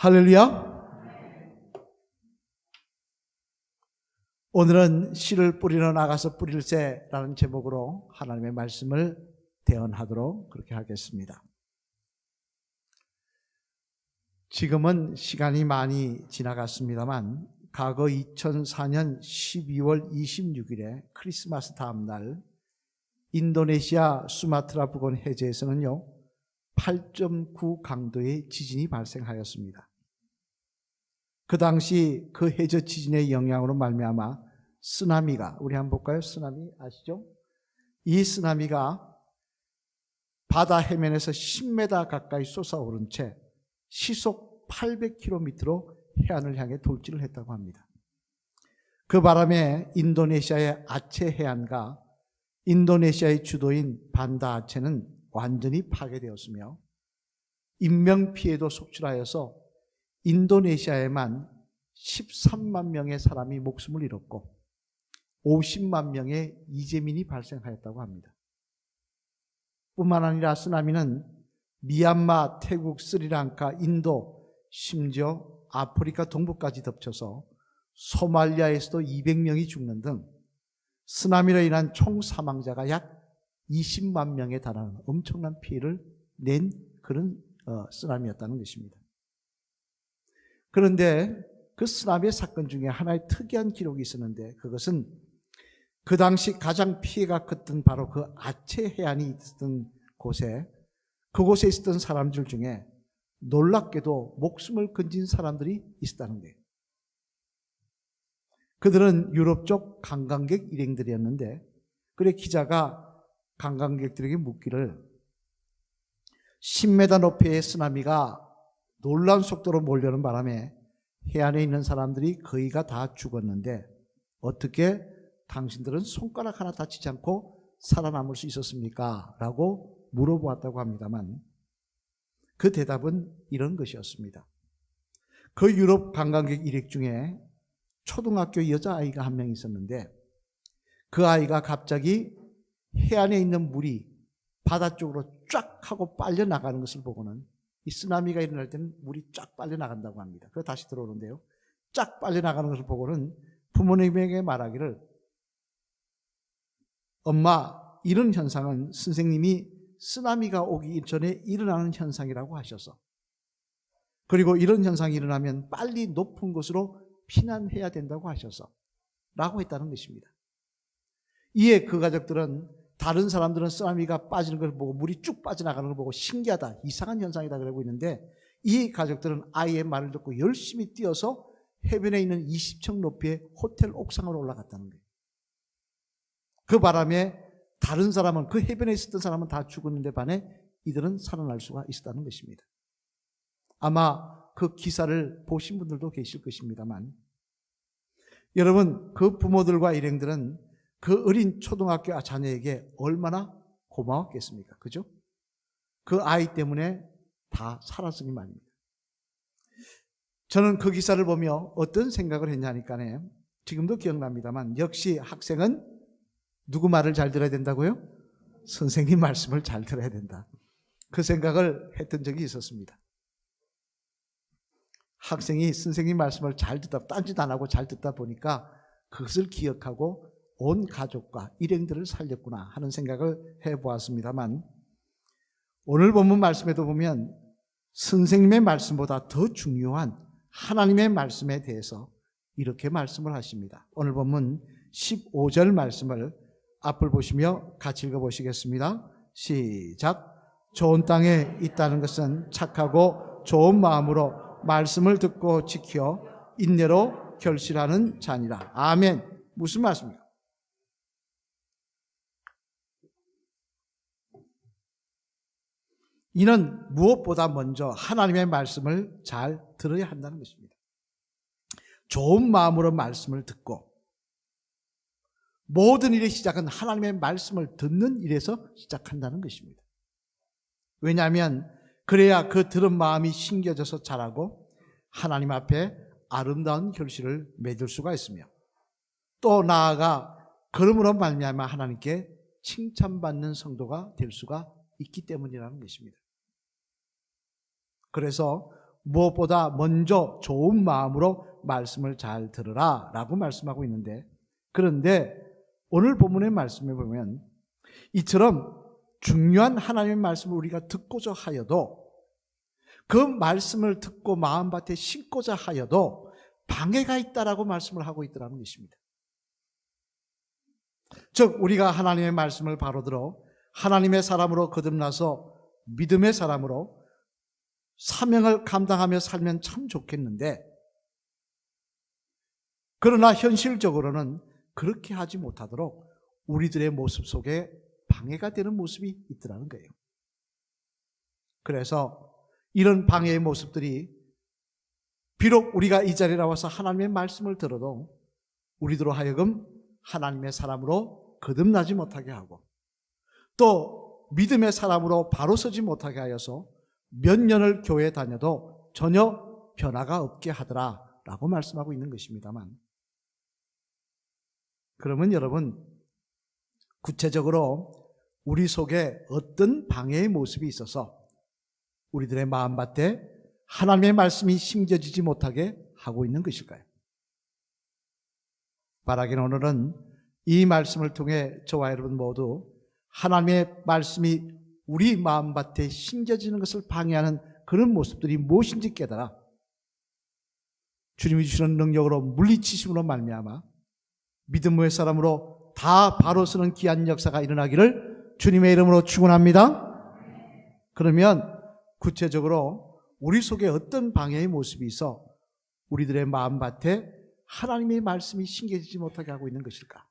할렐루야. 오늘은 씨를 뿌리러 나가서 뿌릴새라는 제목으로 하나님의 말씀을 대언하도록 그렇게 하겠습니다. 지금은 시간이 많이 지나갔습니다만 과거 2004년 12월 26일에 크리스마스 다음 날 인도네시아 수마트라 부근 해저에서는요 8.9 강도의 지진이 발생하였습니다. 그 당시 그 해저 지진의 영향으로 말미암아 쓰나미가, 우리 한번 볼까요? 쓰나미 아시죠? 이 쓰나미가 바다 해면에서 10m 가까이 솟아오른 채 시속 800km로 해안을 향해 돌진을 했다고 합니다. 그 바람에 인도네시아의 아체 해안과 인도네시아의 주도인 반다 아체는 완전히 파괴되었으며 인명피해도 속출하여서 인도네시아에만 13만 명의 사람이 목숨을 잃었고 50만 명의 이재민이 발생하였다고 합니다. 뿐만 아니라 쓰나미는 미얀마, 태국, 스리랑카, 인도, 심지어 아프리카 동부까지 덮쳐서 소말리아에서도 200명이 죽는 등 쓰나미로 인한 총 사망자가 약 20만 명에 달하는 엄청난 피해를 낸 그런 쓰나미였다는 것입니다. 그런데 그 쓰나미의 사건 중에 하나의 특이한 기록이 있었는데 그것은 그 당시 가장 피해가 컸던 바로 그 아체 해안이 있었던 곳에 그곳에 있었던 사람들 중에 놀랍게도 목숨을 건진 사람들이 있었다는 거예요. 그들은 유럽 쪽 관광객 일행들이었는데 그래 기자가 관광객들에게 묻기를 10m 높이의 쓰나미가 놀라운 속도로 몰려오는 바람에 해안에 있는 사람들이 거의가 다 죽었는데 어떻게 당신들은 손가락 하나 다치지 않고 살아남을 수 있었습니까? 라고 물어보았다고 합니다만 그 대답은 이런 것이었습니다. 그 유럽 관광객 일행 중에 초등학교 여자아이가 한 명 있었는데 그 아이가 갑자기 해안에 있는 물이 바다 쪽으로 쫙 하고 빨려 나가는 것을 보고는 이 쓰나미가 일어날 때는 물이 쫙 빨려 나간다고 합니다. 그래서 다시 들어오는데요. 쫙 빨려 나가는 것을 보고는 부모님에게 말하기를 엄마, 이런 현상은 선생님이 쓰나미가 오기 전에 일어나는 현상이라고 하셔서 그리고 이런 현상이 일어나면 빨리 높은 곳으로 피난해야 된다고 하셔서 라고 했다는 것입니다. 이에 그 가족들은 다른 사람들은 쓰나미가 빠지는 걸 보고 물이 쭉 빠져나가는 걸 보고 신기하다, 이상한 현상이다 그러고 있는데 이 가족들은 아이의 말을 듣고 열심히 뛰어서 해변에 있는 20층 높이의 호텔 옥상으로 올라갔다는 거예요. 그 바람에 다른 사람은, 그 해변에 있었던 사람은 다 죽었는데 반해 이들은 살아날 수가 있었다는 것입니다. 아마 그 기사를 보신 분들도 계실 것입니다만 여러분, 그 부모들과 일행들은 그 어린 초등학교 자녀에게 얼마나 고마웠겠습니까? 그죠? 그 아이 때문에 다 살았으니 말입니다. 저는 그 기사를 보며 어떤 생각을 했냐니까요. 지금도 기억납니다만 역시 학생은 누구 말을 잘 들어야 된다고요? 선생님 말씀을 잘 들어야 된다. 그 생각을 했던 적이 있었습니다. 학생이 선생님 말씀을 잘 듣다, 딴짓 안 하고 잘 듣다 보니까 그것을 기억하고 온 가족과 일행들을 살렸구나 하는 생각을 해보았습니다만 오늘 본문 말씀에도 보면 선생님의 말씀보다 더 중요한 하나님의 말씀에 대해서 이렇게 말씀을 하십니다. 오늘 본문 15절 말씀을 앞을 보시며 같이 읽어보시겠습니다. 시작. 좋은 땅에 있다는 것은 착하고 좋은 마음으로 말씀을 듣고 지켜 인내로 결실하는 자니라. 아멘. 무슨 말씀입니까? 이는 무엇보다 먼저 하나님의 말씀을 잘 들어야 한다는 것입니다. 좋은 마음으로 말씀을 듣고 모든 일의 시작은 하나님의 말씀을 듣는 일에서 시작한다는 것입니다. 왜냐하면 그래야 그 들은 마음이 심겨져서 자라고 하나님 앞에 아름다운 결실을 맺을 수가 있으며 또 나아가 그러므로 말미암아 하나님께 칭찬받는 성도가 될 수가 있기 때문이라는 것입니다. 그래서 무엇보다 먼저 좋은 마음으로 말씀을 잘 들으라 라고 말씀하고 있는데, 그런데 오늘 본문의 말씀에 보면 이처럼 중요한 하나님의 말씀을 우리가 듣고자 하여도, 그 말씀을 듣고 마음밭에 심고자 하여도 방해가 있다라고 말씀을 하고 있더라는 것입니다. 즉 우리가 하나님의 말씀을 바로 들어 하나님의 사람으로 거듭나서 믿음의 사람으로 사명을 감당하며 살면 참 좋겠는데, 그러나 현실적으로는 그렇게 하지 못하도록 우리들의 모습 속에 방해가 되는 모습이 있더라는 거예요. 그래서 이런 방해의 모습들이 비록 우리가 이 자리에 나와서 하나님의 말씀을 들어도 우리들로 하여금 하나님의 사람으로 거듭나지 못하게 하고, 또 믿음의 사람으로 바로 서지 못하게 하여서 몇 년을 교회에 다녀도 전혀 변화가 없게 하더라 라고 말씀하고 있는 것입니다만, 그러면 여러분, 구체적으로 우리 속에 어떤 방해의 모습이 있어서 우리들의 마음밭에 하나님의 말씀이 심겨지지 못하게 하고 있는 것일까요? 바라기는 오늘은 이 말씀을 통해 저와 여러분 모두 하나님의 말씀이 우리 마음밭에 심겨지는 것을 방해하는 그런 모습들이 무엇인지 깨달아 주님이 주시는 능력으로 물리치심으로 말미암아 믿음의 사람으로 다 바로 서는 귀한 역사가 일어나기를 주님의 이름으로 축원합니다. 그러면 구체적으로 우리 속에 어떤 방해의 모습이 있어 우리들의 마음밭에 하나님의 말씀이 심겨지지 못하게 하고 있는 것일까?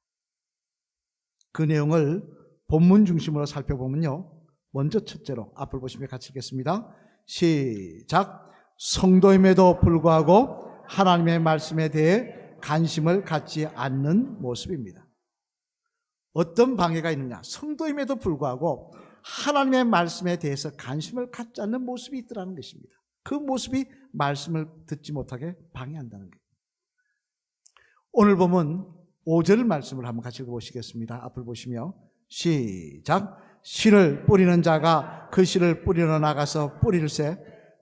그 내용을 본문 중심으로 살펴보면요, 먼저 첫째로 앞을 보시면 같이 읽겠습니다. 시작. 성도임에도 불구하고 하나님의 말씀에 대해 관심을 갖지 않는 모습입니다. 어떤 방해가 있느냐? 성도임에도 불구하고 하나님의 말씀에 대해서 관심을 갖지 않는 모습이 있더라는 것입니다. 그 모습이 말씀을 듣지 못하게 방해한다는 거예요. 오늘 보면 5절 말씀을 한번 같이 읽어보시겠습니다. 앞을 보시며 시작. 씨를 뿌리는 자가 그 씨를 뿌리러 나가서 뿌릴새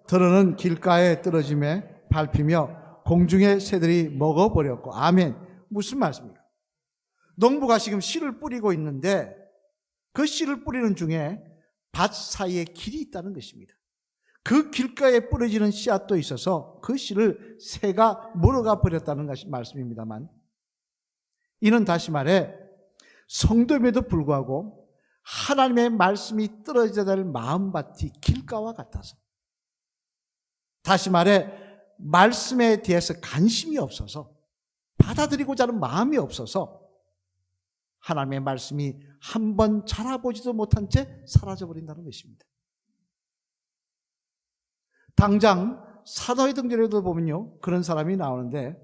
들어는 길가에 떨어짐에 밟히며 공중의 새들이 먹어버렸고. 아멘. 무슨 말씀입니까? 농부가 지금 씨를 뿌리고 있는데 그 씨를 뿌리는 중에 밭 사이에 길이 있다는 것입니다. 그 길가에 뿌려지는 씨앗도 있어서 그 씨를 새가 물어가 버렸다는 것이 말씀입니다만, 이는 다시 말해 성도임에도 불구하고 하나님의 말씀이 떨어져야 될 마음밭이 길가와 같아서, 다시 말해 말씀에 대해서 관심이 없어서, 받아들이고자 하는 마음이 없어서 하나님의 말씀이 한번 자라보지도 못한 채 사라져버린다는 것입니다. 당장 사도행전에도 보면요, 그런 사람이 나오는데,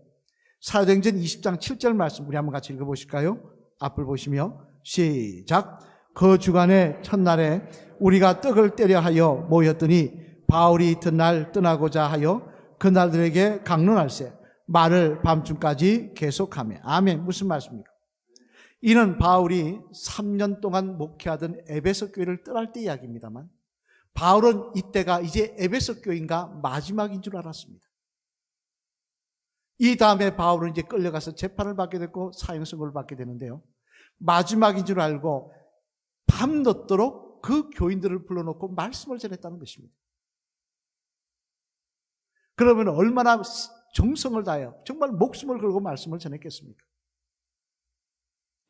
사도행전 20장 7절 말씀 우리 한번 같이 읽어보실까요? 앞을 보시며 시작. 그 주간의 첫날에 우리가 떡을 떼려 하여 모였더니 바울이 이튿날 떠나고자 하여 그날들에게 강론할세 말을 밤중까지 계속하며. 아멘. 무슨 말씀입니까? 이는 바울이 3년 동안 목회하던 에베소 교회를 떠날 때 이야기입니다만, 바울은 이때가 이제 에베소 교회인가 마지막인 줄 알았습니다. 이 다음에 바울은 이제 끌려가서 재판을 받게 됐고 사형 선고를 받게 되는데요, 마지막인 줄 알고 밤늦도록 그 교인들을 불러놓고 말씀을 전했다는 것입니다. 그러면 얼마나 정성을 다하여 정말 목숨을 걸고 말씀을 전했겠습니까?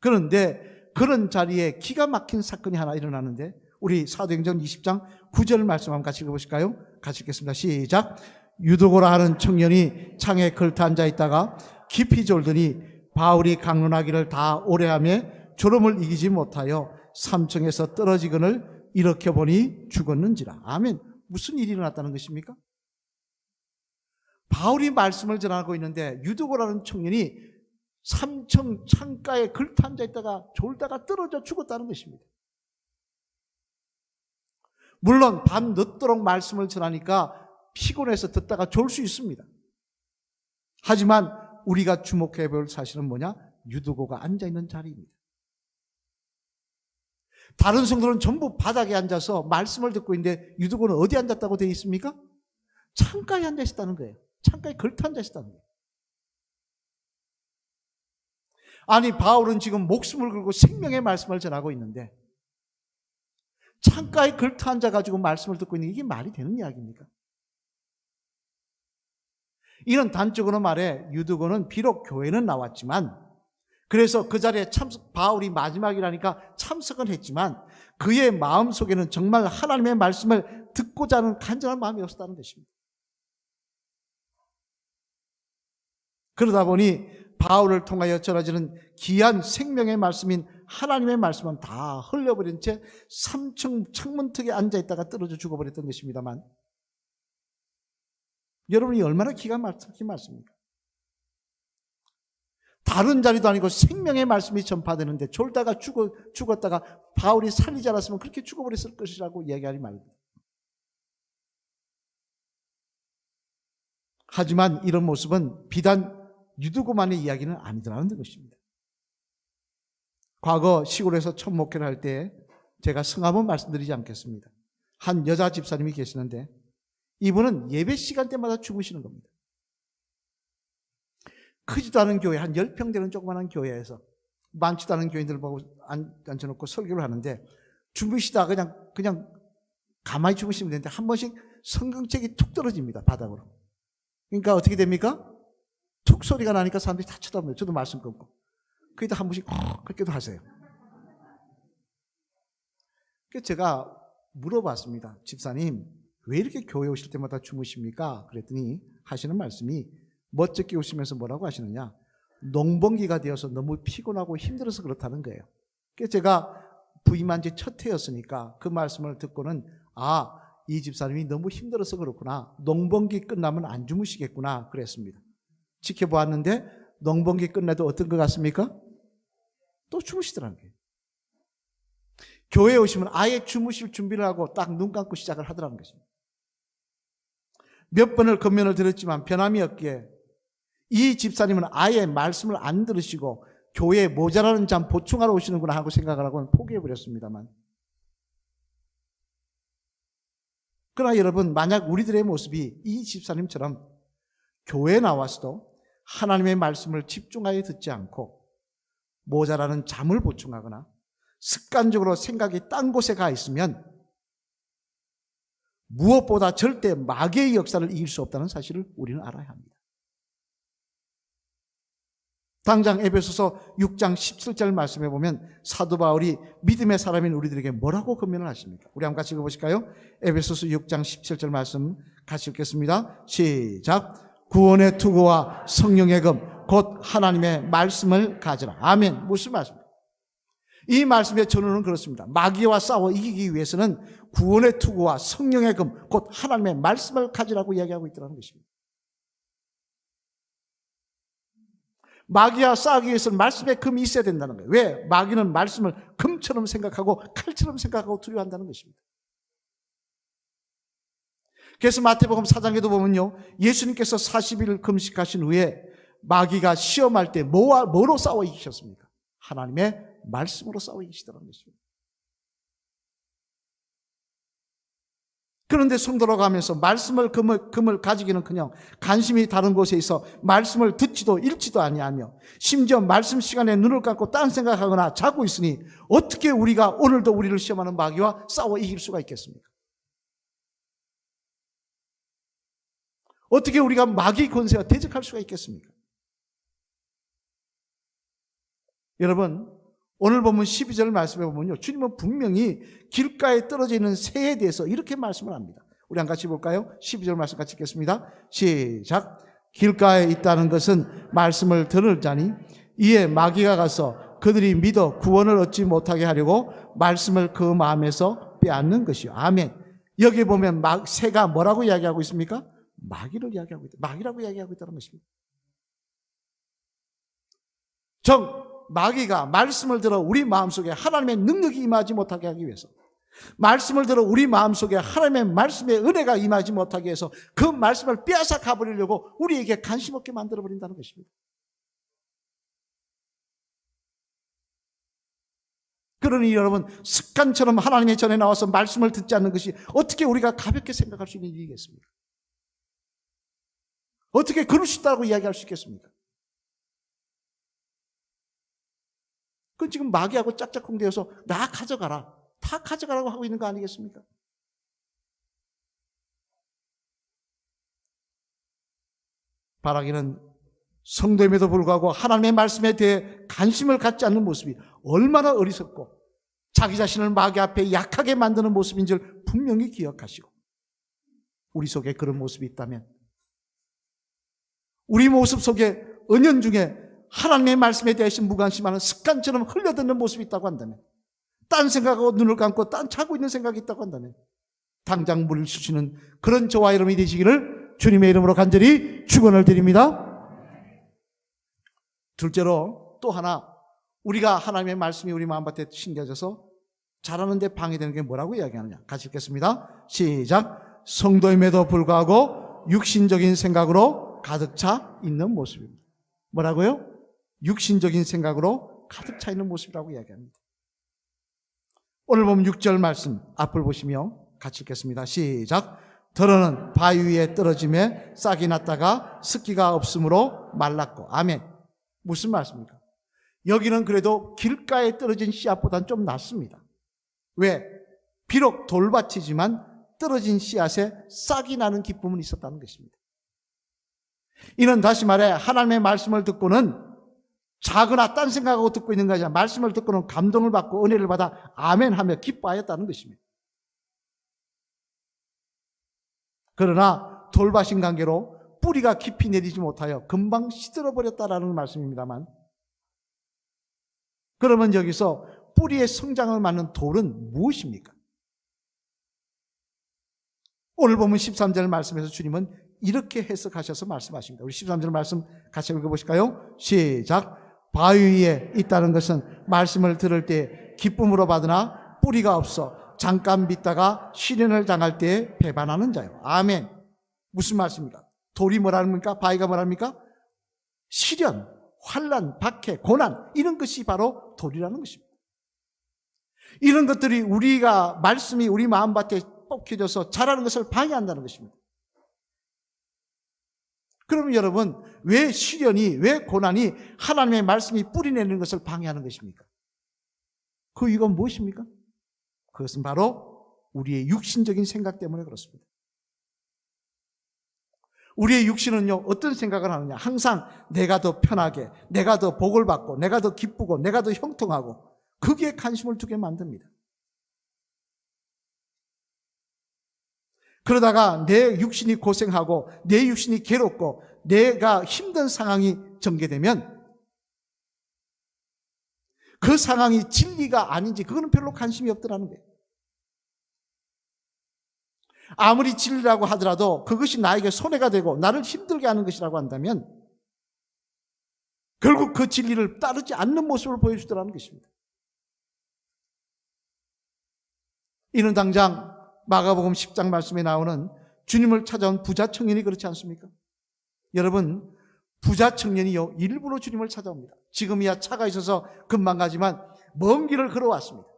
그런데 그런 자리에 기가 막힌 사건이 하나 일어나는데, 우리 사도행전 20장 9절 말씀 한번 같이 읽어보실까요? 같이 읽겠습니다. 시작. 유도고라 하는 청년이 창에 걸터 앉아 있다가 깊이 졸더니 바울이 강론하기를 다 오래하며 졸음을 이기지 못하여 3층에서 떨어지거늘 일으켜보니 죽었는지라. 아멘. 무슨 일이 일어났다는 것입니까? 바울이 말씀을 전하고 있는데 유도고라는 청년이 3층 창가에 걸터 앉아 있다가 졸다가 떨어져 죽었다는 것입니다. 물론 밤 늦도록 말씀을 전하니까 피곤해서 듣다가 졸 수 있습니다. 하지만 우리가 주목해야 볼 사실은 뭐냐? 유도고가 앉아있는 자리입니다. 다른 성도는 전부 바닥에 앉아서 말씀을 듣고 있는데 유도고는 어디 앉았다고 되어 있습니까? 창가에 앉아 있었다는 거예요. 창가에 걸터 앉아 있었다는 거예요. 아니, 바울은 지금 목숨을 걸고 생명의 말씀을 전하고 있는데 창가에 걸터 앉아가지고 말씀을 듣고 있는 이게 말이 되는 이야기입니까? 이런 단적으로 말해 유두고는 비록 교회는 나왔지만, 그래서 그 자리에 바울이 마지막이라니까 참석은 했지만 그의 마음속에는 정말 하나님의 말씀을 듣고자 하는 간절한 마음이 없었다는 것입니다. 그러다 보니 바울을 통하여 전해지는 귀한 생명의 말씀인 하나님의 말씀은 다 흘려버린 채 3층 창문턱에 앉아있다가 떨어져 죽어버렸던 것입니다만, 여러분이 얼마나 기가 막힌 말씀입니까? 다른 자리도 아니고 생명의 말씀이 전파되는데 졸다가 죽었다가 바울이 살리지 않았으면 그렇게 죽어버렸을 것이라고 이야기하니 말입니다. 하지만 이런 모습은 비단 유두고만의 이야기는 아니더라는 것입니다. 과거 시골에서 첫 목회를 할 때 제가 성함은 말씀드리지 않겠습니다. 한 여자 집사님이 계시는데 이분은 예배 시간 때마다 주무시는 겁니다. 크지도 않은 교회, 한 10평 되는 조그마한 교회에서 많지도 않은 교인들 보고 앉혀놓고 설교를 하는데 주무시다 그냥 가만히 주무시면 되는데 한 번씩 성경책이 툭 떨어집니다, 바닥으로. 그러니까 어떻게 됩니까? 툭 소리가 나니까 사람들이 다 쳐다보면 저도 말씀 끊고 그기도 한 번씩 그렇게도 하세요. 그래서 제가 물어봤습니다. 집사님, 왜 이렇게 교회 오실 때마다 주무십니까? 그랬더니 하시는 말씀이 멋쩍게 웃으면서 뭐라고 하시느냐, 농번기가 되어서 너무 피곤하고 힘들어서 그렇다는 거예요. 그래서 제가 부임한 지 첫 해였으니까 그 말씀을 듣고는 이 집사님이 너무 힘들어서 그렇구나, 농번기 끝나면 안 주무시겠구나 그랬습니다. 지켜보았는데 농번기 끝나도 어떤 것 같습니까? 또 주무시더라는 거예요. 교회에 오시면 아예 주무실 준비를 하고 딱 눈 감고 시작을 하더라는 것입니다. 몇 번을 권면을 드렸지만 변함이 없기에 이 집사님은 아예 말씀을 안 들으시고 교회에 모자라는 잠 보충하러 오시는구나 하고 생각을 하고는 포기해버렸습니다만, 그러나 여러분, 만약 우리들의 모습이 이 집사님처럼 교회에 나와서도 하나님의 말씀을 집중하여 듣지 않고 모자라는 잠을 보충하거나 습관적으로 생각이 딴 곳에 가 있으면 무엇보다 절대 마귀의 역사를 이길 수 없다는 사실을 우리는 알아야 합니다. 당장 에베소서 6장 17절 말씀해 보면 사도 바울이 믿음의 사람인 우리들에게 뭐라고 권면을 하십니까? 우리 한번 같이 읽어보실까요? 에베소서 6장 17절 말씀 같이 읽겠습니다. 시작. 구원의 투구와 성령의 금 곧 하나님의 말씀을 가지라. 아멘. 무슨 말씀입니까? 이 말씀의 전후는 그렇습니다. 마귀와 싸워 이기기 위해서는 구원의 투구와 성령의 금 곧 하나님의 말씀을 가지라고 이야기하고 있다는 것입니다. 마귀와 싸우기 위해서는 말씀의 금이 있어야 된다는 거예요. 왜? 마귀는 말씀을 금처럼 생각하고 칼처럼 생각하고 두려워한다는 것입니다. 그래서 마태복음 4장에도 보면요, 예수님께서 40일 금식하신 후에 마귀가 시험할 때 뭐로 싸워 이기셨습니까? 하나님의 말씀으로 싸워 이기시더라는 것입니다. 그런데 성도라고 하면서 말씀을 금을 가지기는커녕 관심이 다른 곳에 있어 말씀을 듣지도 읽지도 아니하며 심지어 말씀 시간에 눈을 감고 딴 생각하거나 자고 있으니 어떻게 우리가 오늘도 우리를 시험하는 마귀와 싸워 이길 수가 있겠습니까? 어떻게 우리가 마귀 권세와 대적할 수가 있겠습니까? 여러분, 오늘 본문 12절 말씀해 보면요, 주님은 분명히 길가에 떨어져 있는 새에 대해서 이렇게 말씀을 합니다. 우리 한 같이 볼까요? 12절 말씀 같이 읽겠습니다. 시작. 길가에 있다는 것은 말씀을 들을 자니 이에 마귀가 가서 그들이 믿어 구원을 얻지 못하게 하려고 말씀을 그 마음에서 빼앗는 것이요. 아멘. 여기 보면 새가 뭐라고 이야기하고 있습니까? 마귀를 이야기하고 있다. 마귀라고 이야기하고 있다는 것입니다. 마귀가 말씀을 들어 우리 마음속에 하나님의 능력이 임하지 못하게 하기 위해서, 말씀을 들어 우리 마음속에 하나님의 말씀의 은혜가 임하지 못하게 해서 그 말씀을 빼앗아 가버리려고 우리에게 관심 없게 만들어버린다는 것입니다. 그러니 여러분, 습관처럼 하나님의 전에 나와서 말씀을 듣지 않는 것이 어떻게 우리가 가볍게 생각할 수 있는 일이겠습니까? 어떻게 그럴 수 있다고 이야기할 수 있겠습니까? 그건 지금 마귀하고 짝짝꿍되어서 나 가져가라, 다 가져가라고 하고 있는 거 아니겠습니까? 바라기는 성도임에도 불구하고 하나님의 말씀에 대해 관심을 갖지 않는 모습이 얼마나 어리석고 자기 자신을 마귀 앞에 약하게 만드는 모습인 줄 분명히 기억하시고, 우리 속에 그런 모습이 있다면, 우리 모습 속에 은연중에 하나님의 말씀에 대해서 무관심하는 습관처럼 흘려듣는 모습이 있다고 한다면, 딴 생각하고 눈을 감고 딴 차고 있는 생각이 있다고 한다면 당장 물을 주시는 그런 저와 여러분이 되시기를 주님의 이름으로 간절히 축원을 드립니다. 둘째로 또 하나, 우리가 하나님의 말씀이 우리 마음밭에 심겨져서 자라는데 방해되는 게 뭐라고 이야기하느냐. 같이 읽겠습니다. 시작. 성도임에도 불구하고 육신적인 생각으로 가득 차 있는 모습입니다. 뭐라고요? 육신적인 생각으로 가득 차 있는 모습이라고 이야기합니다. 오늘 보면 6절 말씀 앞을 보시며 같이 읽겠습니다. 시작. 더러는 바위 위에 떨어짐에 싹이 났다가 습기가 없으므로 말랐고. 아멘. 무슨 말씀입니까? 여기는 그래도 길가에 떨어진 씨앗보다는 좀 낫습니다. 왜? 비록 돌밭이지만 떨어진 씨앗에 싹이 나는 기쁨은 있었다는 것입니다. 이는 다시 말해 하나님의 말씀을 듣고는 작으나 딴 생각하고 듣고 있는 것이 아니라 말씀을 듣고는 감동을 받고 은혜를 받아 아멘하며 기뻐하였다는 것입니다. 그러나 돌밭인 관계로 뿌리가 깊이 내리지 못하여 금방 시들어버렸다라는 말씀입니다만, 그러면 여기서 뿌리의 성장을 막는 돌은 무엇입니까? 오늘 보면 13절 말씀에서 주님은 이렇게 해석하셔서 말씀하십니다. 우리 13절 말씀 같이 읽어보실까요? 시작. 바위 위에 있다는 것은 말씀을 들을 때 기쁨으로 받으나 뿌리가 없어 잠깐 믿다가 시련을 당할 때에 배반하는 자요. 아멘. 무슨 말씀입니까? 돌이 뭐랍니까? 바위가 뭐랍니까? 시련, 환난, 박해, 고난, 이런 것이 바로 돌이라는 것입니다. 이런 것들이 우리가 말씀이 우리 마음밭에 뽑혀져서 자라는 것을 방해한다는 것입니다. 그러면 여러분, 왜 시련이, 왜 고난이 하나님의 말씀이 뿌리내는 것을 방해하는 것입니까? 그 이유가 무엇입니까? 그것은 바로 우리의 육신적인 생각 때문에 그렇습니다. 우리의 육신은요, 어떤 생각을 하느냐? 항상 내가 더 편하게, 내가 더 복을 받고, 내가 더 기쁘고, 내가 더 형통하고, 거기에 관심을 두게 만듭니다. 그러다가 내 육신이 고생하고 내 육신이 괴롭고 내가 힘든 상황이 전개되면 그 상황이 진리가 아닌지 그거는 별로 관심이 없더라는 거예요. 아무리 진리라고 하더라도 그것이 나에게 손해가 되고 나를 힘들게 하는 것이라고 한다면 결국 그 진리를 따르지 않는 모습을 보여주더라는 것입니다. 이는 당장 마가복음 10장 말씀에 나오는 주님을 찾아온 부자 청년이 그렇지 않습니까? 여러분, 부자 청년이요, 일부러 주님을 찾아옵니다. 지금이야 차가 있어서 금방 가지만 먼 길을 걸어왔습니다.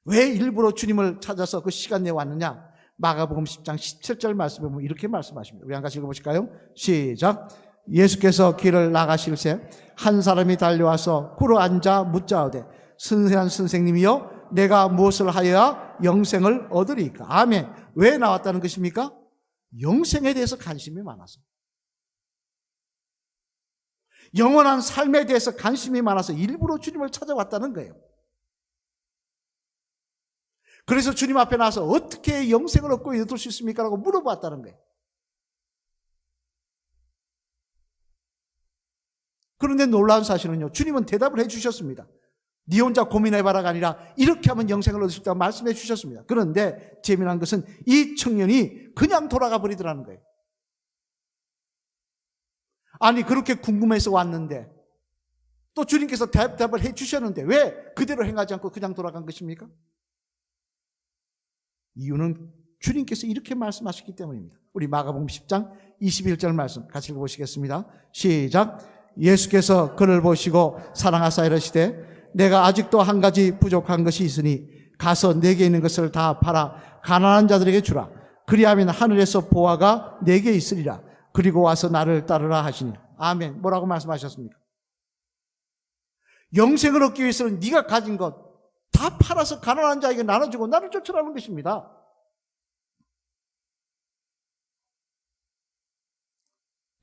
왜 일부러 주님을 찾아서 그 시간 내에 왔느냐? 마가복음 10장 17절 말씀에 보면 이렇게 말씀하십니다. 우리 한 가지 읽어보실까요? 시작. 예수께서 길을 나가실새 한 사람이 달려와서 꿇어 앉아 묻자하되 선생한 선생님이여 내가 무엇을 하여야 영생을 얻으리까? 아멘. 왜 나왔다는 것입니까? 영생에 대해서 관심이 많아서, 영원한 삶에 대해서 관심이 많아서 일부러 주님을 찾아왔다는 거예요. 그래서 주님 앞에 나와서 어떻게 영생을 얻고 얻을 수 있습니까? 라고 물어봤다는 거예요. 그런데 놀라운 사실은요, 주님은 대답을 해주셨습니다. 네 혼자 고민해봐라가 아니라 이렇게 하면 영생을 얻을 수 있다고 말씀해 주셨습니다. 그런데 재미난 것은 이 청년이 그냥 돌아가 버리더라는 거예요. 아니, 그렇게 궁금해서 왔는데 또 주님께서 대답을 해 주셨는데 왜 그대로 행하지 않고 그냥 돌아간 것입니까? 이유는 주님께서 이렇게 말씀하셨기 때문입니다. 우리 마가복음 10장 21절 말씀 같이 읽어보시겠습니다. 시작. 예수께서 그를 보시고 사랑하사 이르시되 내가 아직도 한 가지 부족한 것이 있으니 가서 내게 있는 것을 다 팔아 가난한 자들에게 주라. 그리하면 하늘에서 보화가 내게 있으리라. 그리고 와서 나를 따르라 하시니. 아멘. 뭐라고 말씀하셨습니까? 영생을 얻기 위해서는 네가 가진 것 다 팔아서 가난한 자에게 나눠주고 나를 쫓으라는 것입니다.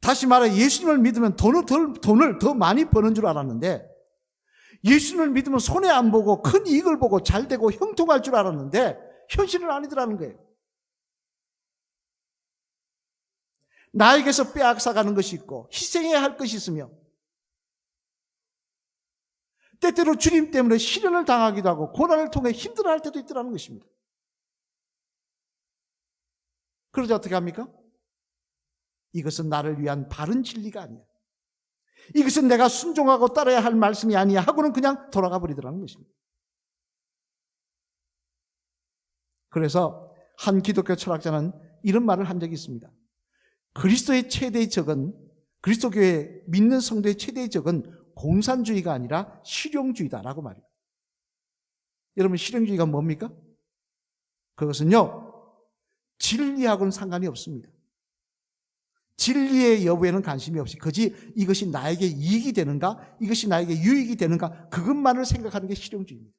다시 말해 예수님을 믿으면 돈을 더 많이 버는 줄 알았는데, 예수님을 믿으면 손해 안 보고 큰 이익을 보고 잘 되고 형통할 줄 알았는데 현실은 아니더라는 거예요. 나에게서 빼앗아가는 것이 있고 희생해야 할 것이 있으며 때때로 주님 때문에 시련을 당하기도 하고 고난을 통해 힘들어할 때도 있더라는 것입니다. 그러자 어떻게 합니까? 이것은 나를 위한 바른 진리가 아니야. 이것은 내가 순종하고 따라야 할 말씀이 아니야 하고는 그냥 돌아가 버리더라는 것입니다. 그래서 한 기독교 철학자는 이런 말을 한 적이 있습니다. 그리스도의 최대의 적은, 그리스도교회 믿는 성도의 최대의 적은 공산주의가 아니라 실용주의다라고 말해요. 여러분, 실용주의가 뭡니까? 그것은요, 진리하고는 상관이 없습니다. 진리의 여부에는 관심이 없이 그지 이것이 나에게 이익이 되는가, 이것이 나에게 유익이 되는가, 그것만을 생각하는 게 실용주의입니다.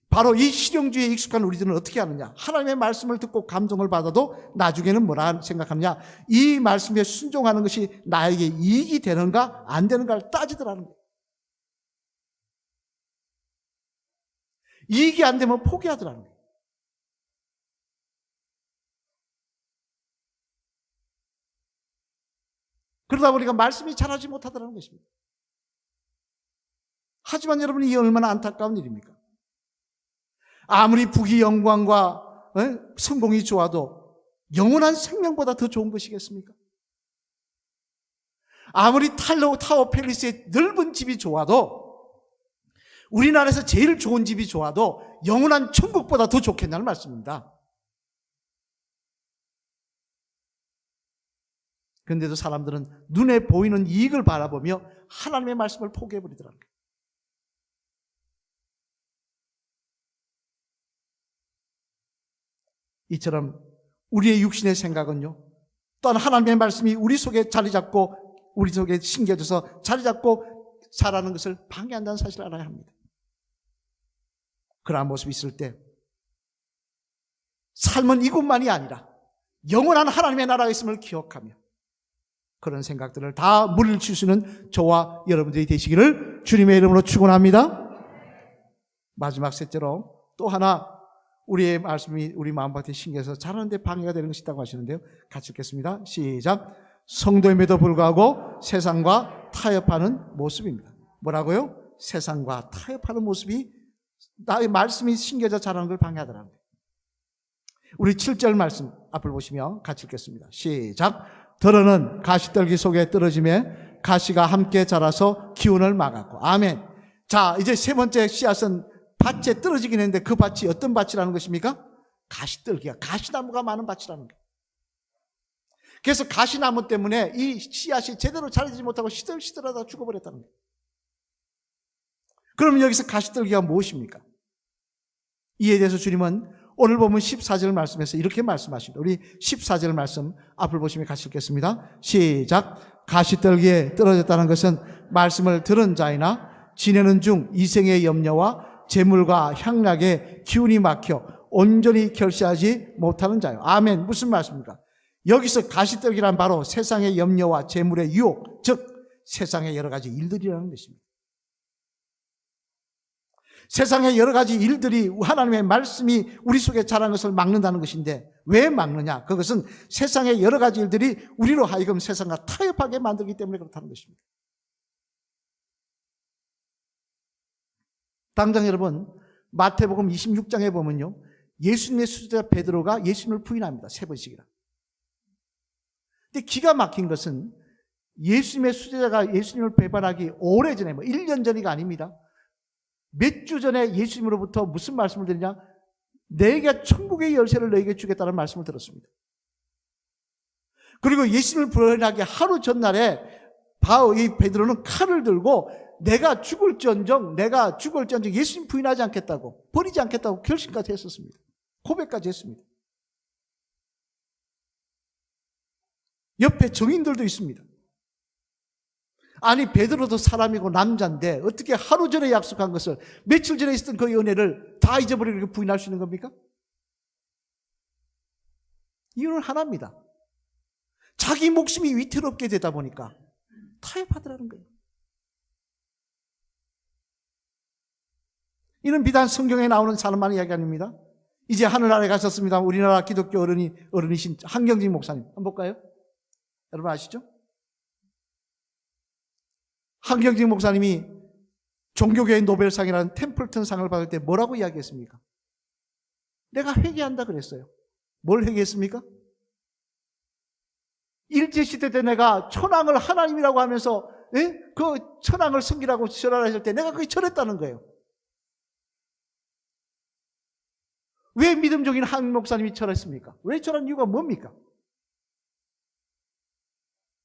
바로 이 실용주의에 익숙한 우리들은 어떻게 하느냐? 하나님의 말씀을 듣고 감동을 받아도 나중에는 뭐라 생각하느냐? 이 말씀에 순종하는 것이 나에게 이익이 되는가 안 되는가를 따지더라는 거예요. 이익이 안 되면 포기하더라는 거예요. 그러다 보니까 말씀이 자라지 못하더라는 것입니다. 하지만 여러분, 이게 얼마나 안타까운 일입니까? 아무리 부귀 영광과 성공이 좋아도 영원한 생명보다 더 좋은 것이겠습니까? 아무리 타워 팰리스의 넓은 집이 좋아도, 우리나라에서 제일 좋은 집이 좋아도 영원한 천국보다 더 좋겠냐는 말씀입니다. 그런데도 사람들은 눈에 보이는 이익을 바라보며 하나님의 말씀을 포기해버리더라고요. 이처럼 우리의 육신의 생각은요, 또한 하나님의 말씀이 우리 속에 자리 잡고 우리 속에 심겨져서 자리 잡고 살아가는 것을 방해한다는 사실을 알아야 합니다. 그러한 모습이 있을 때 삶은 이곳만이 아니라 영원한 하나님의 나라가 있음을 기억하며 그런 생각들을 다 물리칠 수 있는 저와 여러분들이 되시기를 주님의 이름으로 축원합니다. 마지막 셋째로 또 하나 우리의 말씀이 우리 마음밭에 심겨서 자라는데 방해가 되는 것이 있다고 하시는데요. 같이 읽겠습니다. 시작. 성도임에도 불구하고 세상과 타협하는 모습입니다. 뭐라고요? 세상과 타협하는 모습이 나의 말씀이 심겨져 자라는 걸 방해하더라는 거예요. 우리 7절 말씀 앞을 보시면 같이 읽겠습니다. 시작. 들어는 가시떨기 속에 떨어짐에 가시가 함께 자라서 기운을 막았고. 아멘. 자, 이제 세 번째 씨앗은 밭에 떨어지긴 했는데 그 밭이 어떤 밭이라는 것입니까? 가시떨기가, 가시나무가 많은 밭이라는 거예요. 그래서 가시나무 때문에 이 씨앗이 제대로 자라지 못하고 시들시들하다 죽어버렸다는 거예요. 그러면 여기서 가시떨기가 무엇입니까? 이에 대해서 주님은 오늘 보면 14절 말씀에서 이렇게 말씀하십니다. 우리 14절 말씀 앞을 보시면 같이 읽겠습니다. 시작. 가시떨기에 떨어졌다는 것은 말씀을 들은 자이나 지내는 중 이생의 염려와 재물과 향락에 기운이 막혀 온전히 결시하지 못하는 자요. 아멘. 무슨 말씀입니까? 여기서 가시떨기란 바로 세상의 염려와 재물의 유혹, 즉 세상의 여러 가지 일들이라는 것입니다. 세상의 여러 가지 일들이 하나님의 말씀이 우리 속에 자라는 것을 막는다는 것인데 왜 막느냐? 그것은 세상의 여러 가지 일들이 우리로 하여금 세상과 타협하게 만들기 때문에 그렇다는 것입니다. 당장 여러분, 마태복음 26장에 보면요, 예수님의 수제자 베드로가 예수님을 부인합니다. 3번씩이나. 근데 기가 막힌 것은 예수님의 수제자가 예수님을 배반하기 오래전에, 1년 전이가 아닙니다. 몇 주 전에 예수님으로부터 무슨 말씀을 드리냐? 내가 천국의 열쇠를 너에게 주겠다는 말씀을 들었습니다. 그리고 예수님을 부인하기 하루 전날에 이 베드로는 칼을 들고 내가 죽을지언정 예수님 부인하지 않겠다고, 버리지 않겠다고 결심까지 했었습니다. 고백까지 했습니다. 옆에 정인들도 있습니다. 아니 베드로도 사람이고 남자인데 어떻게 하루 전에 약속한 것을 며칠 전에 있었던 그 은혜를 다 잊어버리고 이렇게 부인할 수 있는 겁니까? 이유는 하나입니다. 자기 목숨이 위태롭게 되다 보니까 타협하더라는 거예요. 이는 비단 성경에 나오는 사람만의 이야기 아닙니다. 이제 하늘나라에 가셨습니다. 우리나라 기독교 어른이신 한경직 목사님 한번 볼까요? 여러분 아시죠? 한경직 목사님이 종교계의 노벨상이라는 템플턴 상을 받을 때 뭐라고 이야기했습니까? 내가 회개한다 그랬어요. 뭘 회개했습니까? 일제시대 때 내가 천황을 하나님이라고 하면서 그 천황을 섬기라고 절하했을 때 내가 그게 절했다는 거예요. 왜 믿음적인 한 목사님이 절했습니까? 왜 절한 이유가 뭡니까?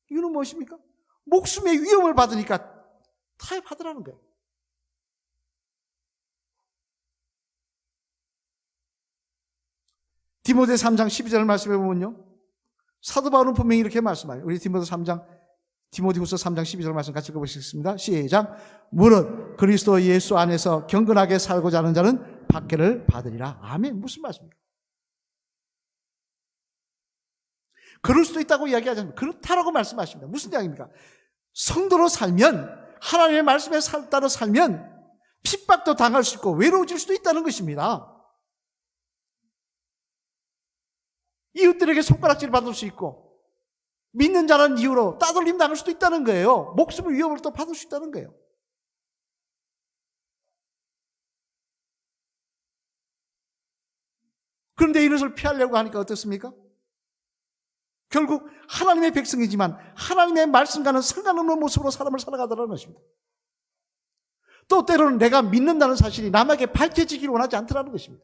이유는 무엇입니까? 목숨의 위험을 받으니까 타협하더라는 거예요. 디모데 3장 12절 말씀해 보면요, 사도 바울은 분명히 이렇게 말씀해요. 우리 디모데후서 3장 12절 말씀 같이 읽어보시겠습니다. 시작. 무릇 그리스도 예수 안에서 경건하게 살고자 하는 자는 박해를 받으리라. 아멘. 무슨 말씀입니까? 그럴 수도 있다고 이야기하지 않습니다. 그렇다라고 말씀하십니다. 무슨 이야기입니까? 성도로 살면, 하나님의 말씀에 따라 살면 핍박도 당할 수 있고 외로워질 수도 있다는 것입니다. 이웃들에게 손가락질 받을 수 있고 믿는 자라는 이유로 따돌림 당할 수도 있다는 거예요. 목숨의 위험을 또 받을 수 있다는 거예요. 그런데 이것을 피하려고 하니까 어떻습니까? 결국 하나님의 백성이지만 하나님의 말씀과는 상관없는 모습으로 삶을 살아가더라는 것입니다. 또 때로는 내가 믿는다는 사실이 남에게 밝혀지기를 원하지 않더라는 것입니다.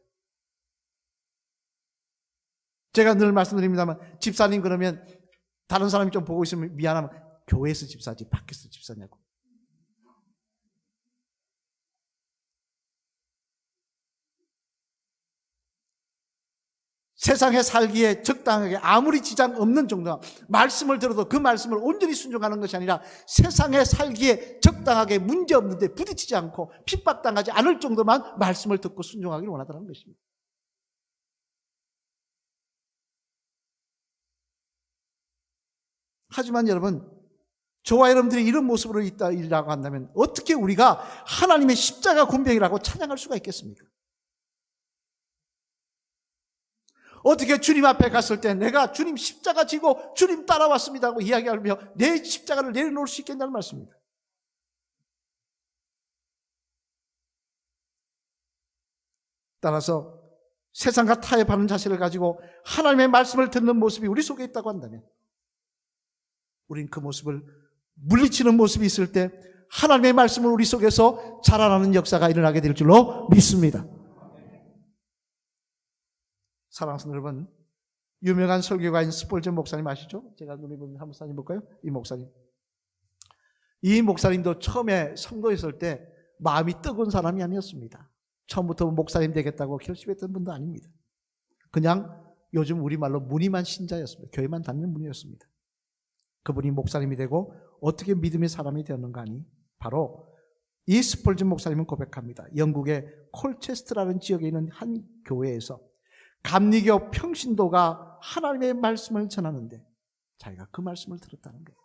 제가 늘 말씀드립니다만 집사님 그러면 다른 사람이 좀 보고 있으면 미안하면 교회에서 집사지 밖에서 집사냐고. 세상에 살기에 적당하게 아무리 지장 없는 정도 말씀을 들어도 그 말씀을 온전히 순종하는 것이 아니라 세상에 살기에 적당하게 문제없는데 부딪히지 않고 핍박당하지 않을 정도만 말씀을 듣고 순종하기를 원하더라는 것입니다. 하지만 여러분, 저와 여러분들이 이런 모습으로 있다고 한다면 어떻게 우리가 하나님의 십자가 군병이라고 찬양할 수가 있겠습니까? 어떻게 주님 앞에 갔을 때 내가 주님 십자가 지고 주님 따라왔습니다 하고 이야기하며 내 십자가를 내려놓을 수 있겠냐는 말씀입니다. 따라서 세상과 타협하는 자세를 가지고 하나님의 말씀을 듣는 모습이 우리 속에 있다고 한다면 우린 그 모습을 물리치는 모습이 있을 때 하나님의 말씀을 우리 속에서 자라나는 역사가 일어나게 될 줄로 믿습니다. 사랑하는 여러분, 유명한 설교가인 스폴전 목사님 아시죠? 제가 눈에 보는 한 목사님 볼까요? 이 목사님도 처음에 성도했을 때 마음이 뜨거운 사람이 아니었습니다. 처음부터 목사님 되겠다고 결심했던 분도 아닙니다. 그냥 요즘 우리말로 무늬만 신자였습니다. 교회만 다니는 분이었습니다. 그분이 목사님이 되고 어떻게 믿음의 사람이 되었는가 하니 바로 이 스폴전 목사님은 고백합니다. 영국의 콜체스트라는 지역에 있는 한 교회에서 감리교 평신도가 하나님의 말씀을 전하는데 자기가 그 말씀을 들었다는 거예요.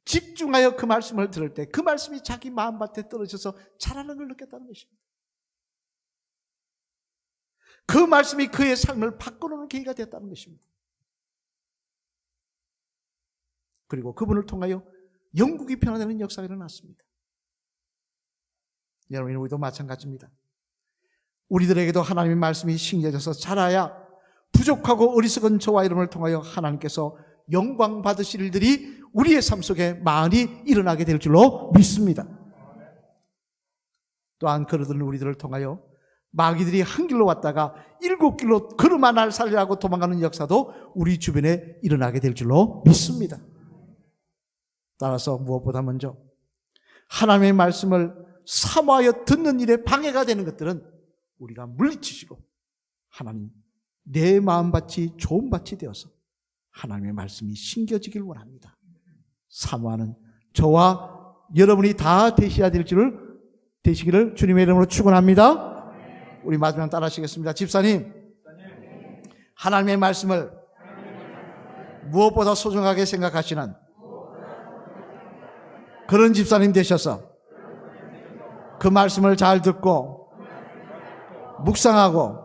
집중하여 그 말씀을 들을 때 그 말씀이 자기 마음밭에 떨어져서 자라는 걸 느꼈다는 것입니다. 그 말씀이 그의 삶을 바꿔놓는 계기가 되었다는 것입니다. 그리고 그분을 통하여 영국이 변화되는 역사가 일어났습니다. 여러분, 우리도 마찬가지입니다. 우리들에게도 하나님의 말씀이 심겨져서 자라야 부족하고 어리석은 저와 여러분을 통하여 하나님께서 영광 받으실 일들이 우리의 삶 속에 많이 일어나게 될 줄로 믿습니다. 또한 그러던 우리들을 통하여 마귀들이 한 길로 왔다가 7길로 걸음아 날 살리라고 도망가는 역사도 우리 주변에 일어나게 될 줄로 믿습니다. 따라서 무엇보다 먼저 하나님의 말씀을 사모하여 듣는 일에 방해가 되는 것들은 우리가 물리치시고 하나님 내 마음밭이 좋은 밭이 되어서 하나님의 말씀이 심겨지길 원합니다. 사모하는 저와 여러분이 다 되시기를 주님의 이름으로 축원합니다. 우리 마지막 따라 하시겠습니다. 집사님, 하나님의 말씀을 무엇보다 소중하게 생각하시는 그런 집사님 되셔서 그 말씀을 잘 듣고 묵상하고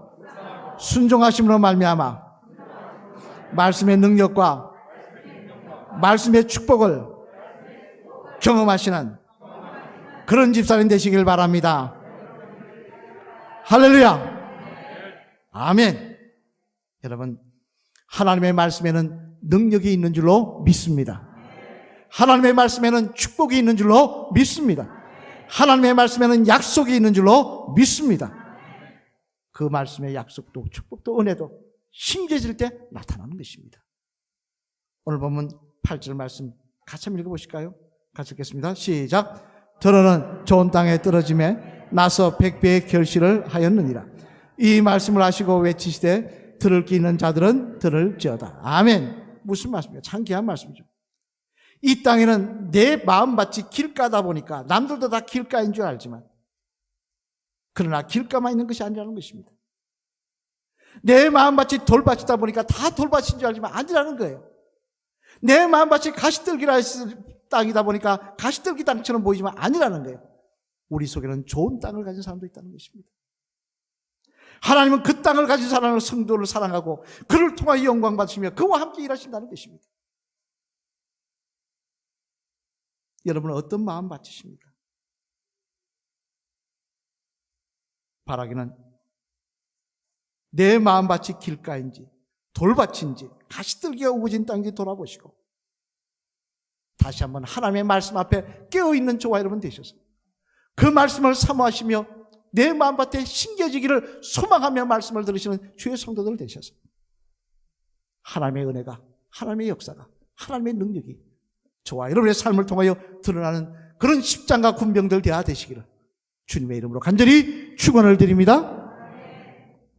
순종하심으로 말미암아 말씀의 능력과 말씀의 축복을 경험하시는 그런 집사님 되시길 바랍니다. 할렐루야. 아멘. 여러분, 하나님의 말씀에는 능력이 있는 줄로 믿습니다. 하나님의 말씀에는 축복이 있는 줄로 믿습니다. 하나님의 말씀에는 약속이 있는 줄로 믿습니다. 그 말씀의 약속도 축복도 은혜도 심겨질 때 나타나는 것입니다. 오늘 보면 8절 말씀 같이 한번 읽어보실까요? 같이 읽겠습니다. 시작. 더러는 좋은 땅에 떨어짐에 나서 100배의 결실을 하였느니라. 이 말씀을 하시고 외치시되 들을 귀 있는 자들은 들을지어다. 아멘. 무슨 말씀이에요? 참 귀한 말씀이죠. 이 땅에는 내 마음밭이 길가다 보니까 남들도 다 길가인 줄 알지만 그러나 길가만 있는 것이 아니라는 것입니다. 내 마음밭이 돌밭이다 보니까 다 돌밭인 줄 알지만 아니라는 거예요. 내 마음밭이 가시떨기라 땅이다 보니까 가시떨기 땅처럼 보이지만 아니라는 거예요. 우리 속에는 좋은 땅을 가진 사람도 있다는 것입니다. 하나님은 그 땅을 가진 사람을 성도를 사랑하고 그를 통하여 영광 받으시며 그와 함께 일하신다는 것입니다. 여러분은 어떤 마음밭이십니까? 바라기는 내 마음밭이 길가인지 돌밭인지 가시떨기가 우거진 땅인지 돌아보시고 다시 한번 하나님의 말씀 앞에 깨어있는 저와 여러분 되셔서 그 말씀을 사모하시며 내 마음밭에 심겨지기를 소망하며 말씀을 들으시는 주의 성도들 되셔서 하나님의 은혜가, 하나님의 역사가, 하나님의 능력이 저와 여러분의 삶을 통하여 드러나는 그런 십장가 군병들 되어야 되시기를 주님의 이름으로 간절히 축원을 드립니다.